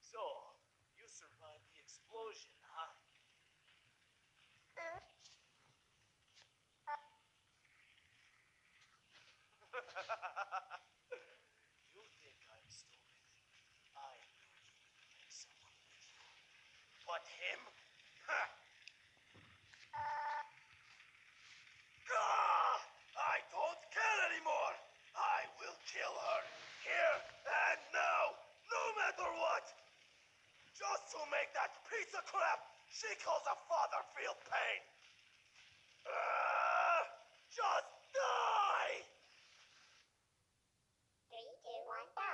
So, you survived the explosion, huh? You think I'm stupid. I knew you would bring someone with you. But him? Ha! Gah! I don't care anymore! I will kill her, here and now, no matter what! Just to make that piece of crap she calls a father feel pain! Just die! Three, two, one, go!